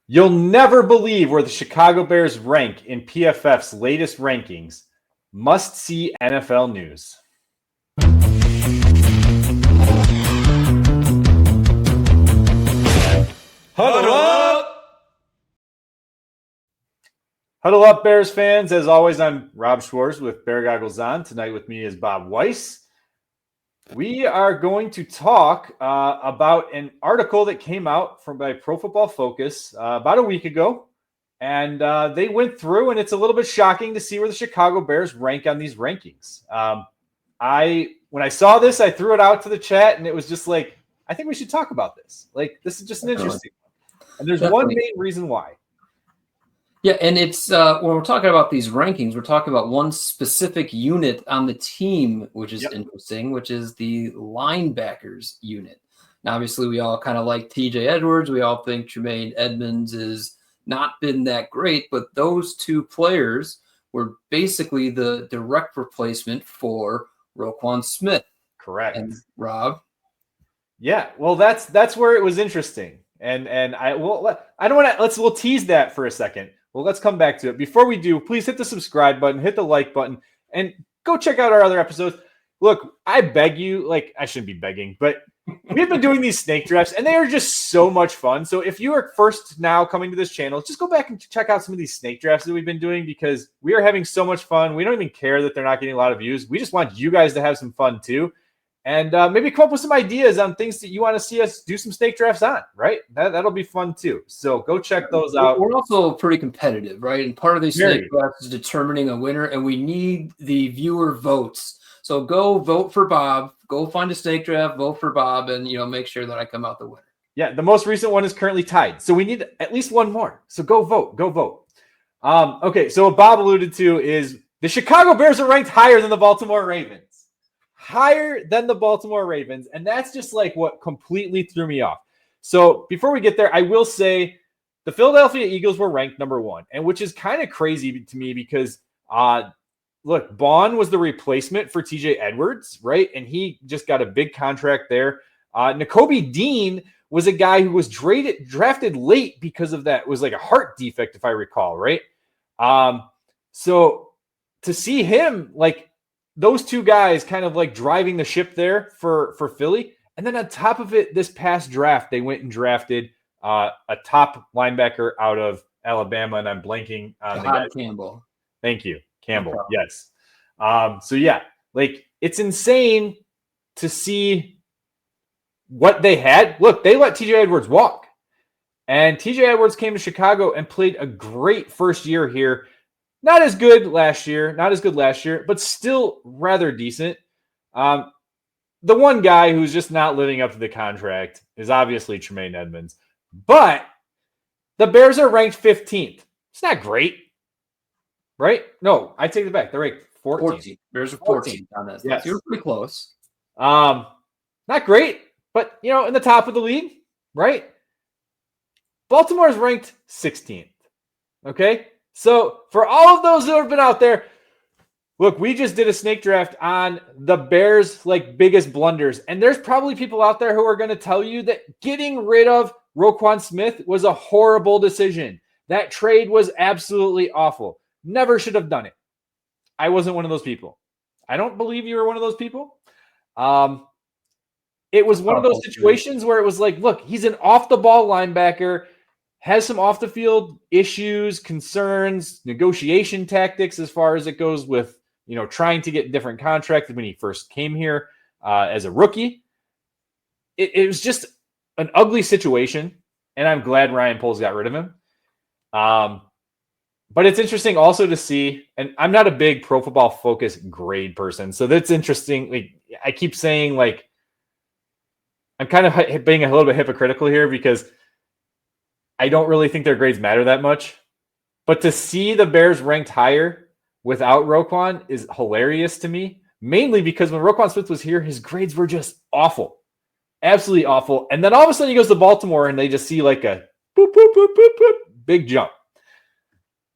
You'll never believe where the Chicago Bears rank in PFF's latest rankings. Must-see NFL news. Huddle up! Huddle up, Bears fans. As always, I'm Rob Schwartz with Bear Goggles On. Tonight with me is Bob Weiss. We are going to talk about an article that came out by Pro Football Focus about a week ago. And they went through, and it's a little bit shocking to see where the Chicago Bears rank on these rankings. When I saw this, I threw it out to the chat, and it was just like, I think we should talk about this. Like, this is just an interesting one. And there's one main reason why. Yeah, and it's when we're talking about these rankings, we're talking about one specific unit on the team, which is interesting, which is the linebackers unit. Now, obviously, we all kind of like TJ Edwards. We all think Tremaine Edmunds has not been that great, but those two players were basically the direct replacement for Roquan Smith. Correct. And Rob? Yeah, well, that's where it was interesting. And we'll tease that for a second. Well, let's come back to it. Before we do, please hit the subscribe button, hit the like button, and go check out our other episodes. Look, I beg you, I shouldn't be begging, but we've been doing these snake drafts, and they are just so much fun. So if you are first now coming to this channel, just go back and check out some of these snake drafts that we've been doing because we are having so much fun. We don't even care that they're not getting a lot of views. We just want you guys to have some fun too. And maybe come up with some ideas on things that you want to see us do some snake drafts on, right? That'll be fun too. So go check those out. We're also pretty competitive, right? And part of these snake drafts is determining a winner, and we need the viewer votes. So go vote for Bob. Go find a snake draft, vote for Bob, and make sure that I come out the winner. Yeah, the most recent one is currently tied. So we need at least one more. So go vote. Go vote. Okay, so what Bob alluded to is the Chicago Bears are ranked higher than the Baltimore Ravens. Higher than the Baltimore Ravens, and that's just what completely threw me off. So before we get there, I will say the Philadelphia Eagles were ranked number 1, and which is kind of crazy to me because look, Bond was the replacement for TJ Edwards, right? And he just got a big contract there. Nakobe Dean was a guy who was drafted late because of that. It was like a heart defect, if I recall, right? So to see him those two guys kind of driving the ship there for Philly. And then on top of it, this past draft, they went and drafted a top linebacker out of Alabama. And I'm blanking on the guy. Campbell. Thank you. Campbell. No yes. So yeah, it's insane to see what they had. Look, they let TJ Edwards walk. And TJ Edwards came to Chicago and played a great first year here. Not as good last year, but still rather decent. The one guy who's just not living up to the contract is obviously Tremaine Edmunds. But the Bears are ranked 15th. It's not great, right? No, I take it back. They're ranked 14th. Bears are 14th on this. Yes. You're pretty close. Not great, but, in the top of the league, right? Baltimore is ranked 16th, okay? So for all of those who have been out there, look, we just did a snake draft on the Bears' biggest blunders. And there's probably people out there who are going to tell you that getting rid of Roquan Smith was a horrible decision. That trade was absolutely awful. Never should have done it. I wasn't one of those people. I don't believe you were one of those people. It was one of those situations where it was look, he's an off-the-ball linebacker, has some off-the-field issues, concerns, negotiation tactics as far as it goes with, trying to get different contracts when he first came here as a rookie. It was just an ugly situation, and I'm glad Ryan Poles got rid of him. But it's interesting also to see, and I'm not a big Pro Football Focus grade person, so that's interesting. I keep saying, I'm kind of being a little bit hypocritical here because I don't really think their grades matter that much. But to see the Bears ranked higher without Roquan is hilarious to me, mainly because when Roquan Smith was here, his grades were just awful. Absolutely awful. And then all of a sudden he goes to Baltimore and they just see a boop, boop, boop, boop, boop, big jump.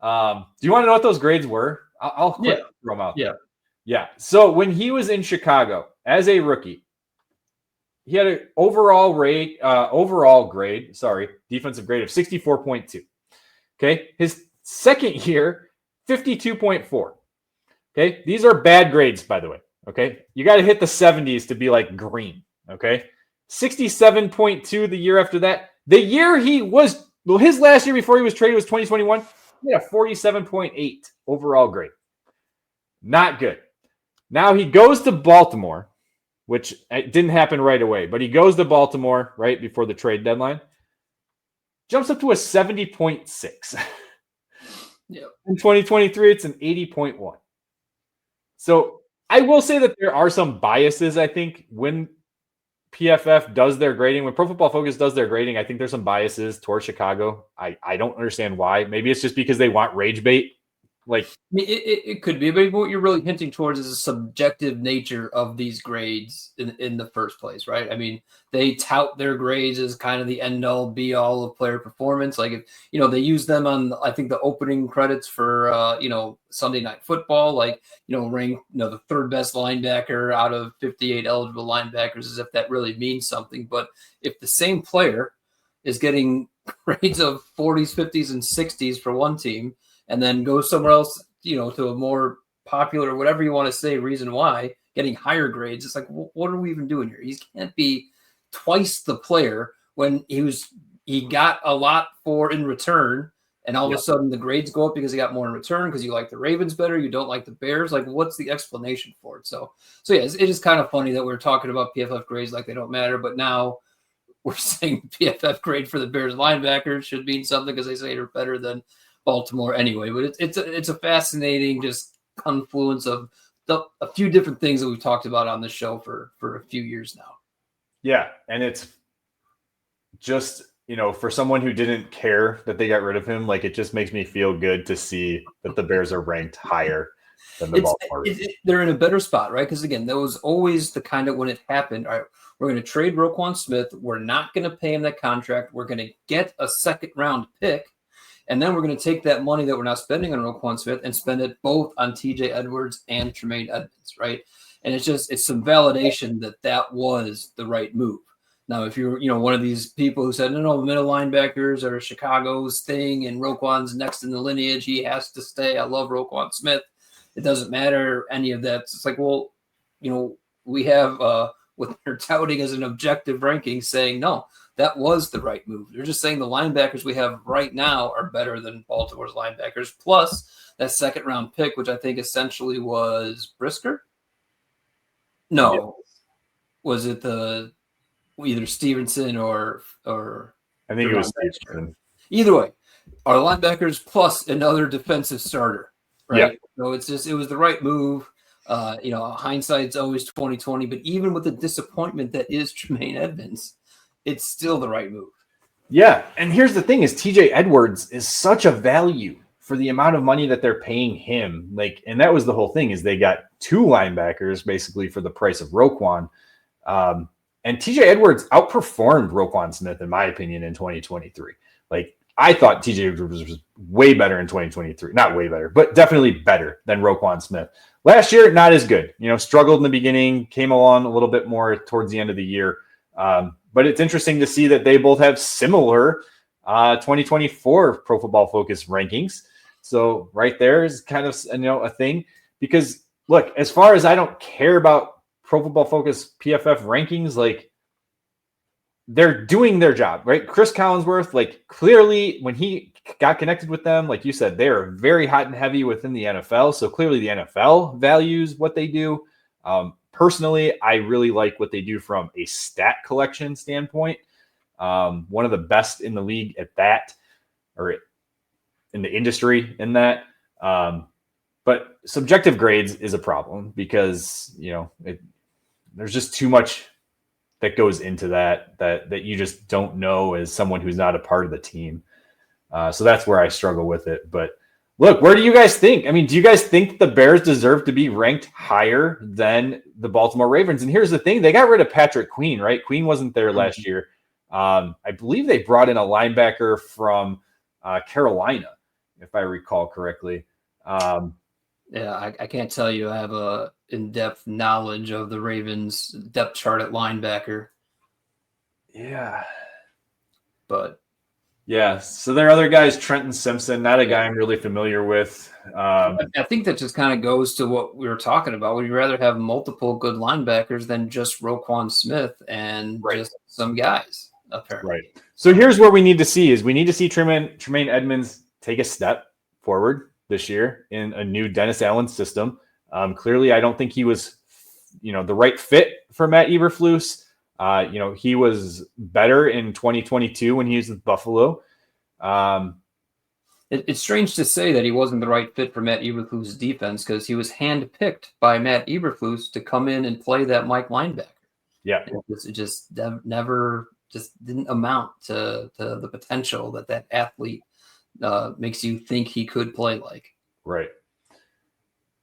Do you want to know what those grades were? I'll throw them out. Yeah. Yeah. So when he was in Chicago as a rookie, he had an defensive grade of 64.2. Okay. His second year, 52.4. Okay. These are bad grades, by the way. Okay. You got to hit the 70s to be like green. Okay. 67.2 the year after that. The year his last year before he was traded was 2021. He had a 47.8 overall grade. Not good. Now he goes to Baltimore, which didn't happen right away, but he goes to Baltimore right before the trade deadline. Jumps up to a 70.6. Yep. In 2023, it's an 80.1. So I will say that there are some biases, I think, when PFF does their grading, when Pro Football Focus does their grading, I think there's some biases towards Chicago. I don't understand why. Maybe it's just because they want rage bait. Like, I mean, it could be, but what you're really hinting towards is the subjective nature of these grades in the first place, right? I mean, they tout their grades as kind of the end all be all of player performance. Like, if they use them on, I think, the opening credits for Sunday Night Football, like rank the third best linebacker out of 58 eligible linebackers, as if that really means something. But if the same player is getting grades of 40s, 50s, and 60s for one team, and then go somewhere else, to a more popular, whatever you want to say, reason why, getting higher grades. It's like, what are we even doing here? He can't be twice the player when he got a lot in return, and all of a sudden the grades go up because he got more in return because you like the Ravens better, you don't like the Bears. Like, what's the explanation for it? So yeah, it is kind of funny that we're talking about PFF grades like they don't matter, but now we're saying PFF grade for the Bears linebackers should mean something because they say they're better than Baltimore anyway. But it's a fascinating just confluence of a few different things that we've talked about on the show for a few years now. Yeah, and it's just for someone who didn't care that they got rid of him, like, it just makes me feel good to see that the Bears are ranked higher than the Baltimore. They're in a better spot, right? Because again, that was always the kind of when it happened. All right, we're going to trade Roquan Smith. We're not going to pay him that contract. We're going to get a second round pick. And then we're going to take that money that we're not spending on Roquan Smith and spend it both on TJ Edwards and Tremaine Edmunds, right? And it's some validation that was the right move. Now, if you're, one of these people who said, no, middle linebackers are Chicago's thing and Roquan's next in the lineage, he has to stay. I love Roquan Smith. It doesn't matter any of that. It's like, well, we have what they're touting as an objective ranking saying, no, that was the right move. They're just saying the linebackers we have right now are better than Baltimore's linebackers, plus that second round pick, which I think essentially was Brisker. No, yes. Was it either Stevenson or I think it was Stevenson. Either way, our linebackers plus another defensive starter, right? Yeah. So it was the right move. Hindsight's always 20/20, but even with the disappointment that is Tremaine Edmunds, it's still the right move. Yeah, and here's the thing: is TJ Edwards is such a value for the amount of money that they're paying him. Like, and that was the whole thing: is they got two linebackers basically for the price of Roquan. And TJ Edwards outperformed Roquan Smith, in my opinion, in 2023. Like, I thought TJ Edwards was way better in 2023. Not way better, but definitely better than Roquan Smith. Last year, not as good. Struggled in the beginning, came along a little bit more towards the end of the year. But it's interesting to see that they both have similar 2024 Pro Football Focus rankings. So right there is kind of a thing, because look, as far as I don't care about Pro Football Focus PFF rankings, like, they're doing their job, right? Chris Collinsworth, like, clearly when he got connected with them, like you said, they are very hot and heavy within the NFL. So clearly the NFL values what they do. Personally, I really like what they do from a stat collection standpoint. One of the best in the league at that, or in the industry in that. But subjective grades is a problem because, there's just too much that goes into that you just don't know as someone who's not a part of the team. So that's where I struggle with it. But look, where do you guys think? I mean, do you guys think the Bears deserve to be ranked higher than the Baltimore Ravens? And here's the thing. They got rid of Patrick Queen, right? Queen wasn't there last year. I believe they brought in a linebacker from Carolina, if I recall correctly. Yeah, I can't tell you I have a in-depth knowledge of the Ravens depth chart at linebacker. Yeah. But yeah, so there are other guys, Trenton Simpson, not a guy I'm really familiar with. I think that just kind of goes to what we were talking about. Would you rather have multiple good linebackers than just Roquan Smith and just some guys, apparently? Right. So here's where we need to see Tremaine Edmunds take a step forward this year in a new Dennis Allen system. Clearly, I don't think he was, the right fit for Matt Eberflus. He was better in 2022 when he was with Buffalo. It's strange to say that he wasn't the right fit for Matt Eberflus' defense because he was handpicked by Matt Eberflus to come in and play that Mike linebacker. Yeah. It just never didn't amount to the potential that athlete makes you think he could play like. Right.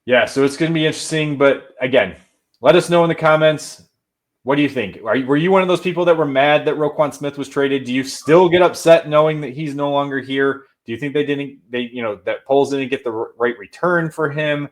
Yeah, so it's going to be interesting. But again, let us know in the comments. What do you think? Were you one of those people that were mad that Roquan Smith was traded? Do you still get upset knowing that he's no longer here? Do you think that Poles didn't get the right return for him?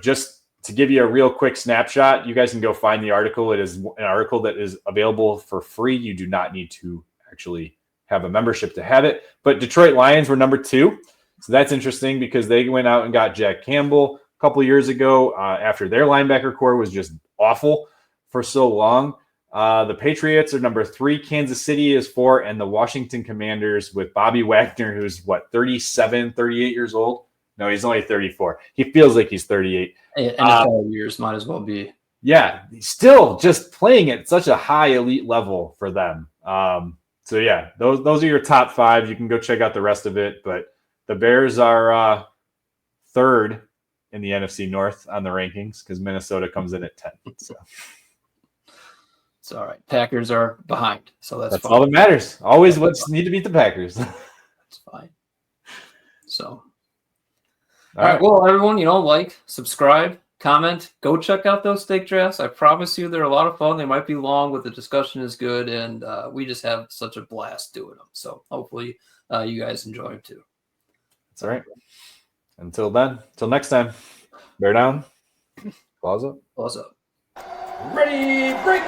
Just to give you a real quick snapshot, you guys can go find the article. It is an article that is available for free. You do not need to actually have a membership to have it. But Detroit Lions were number 2. So that's interesting because they went out and got Jack Campbell a couple of years ago after their linebacker core was just awful for so long. The Patriots are number 3. Kansas City is 4. And the Washington Commanders with Bobby Wagner, who's 37, 38 years old. No, he's only 34. He feels like he's 38. NFL years might as well be. Yeah, he's still just playing at such a high elite level for them. So yeah, those are your top 5. You can go check out the rest of it. But the Bears are 3rd in the NFC North on the rankings because Minnesota comes in at 10. So it's all right. Packers are behind, so that's fine. all that matters. Always need to beat the Packers. That's fine. So, all right. Well, everyone, subscribe, comment, go check out those steak drafts. I promise you, they're a lot of fun. They might be long, but the discussion is good, and we just have such a blast doing them. So hopefully, you guys enjoy them too. That's all right. Until next time, bear down, claws up. Claws up. Ready, break.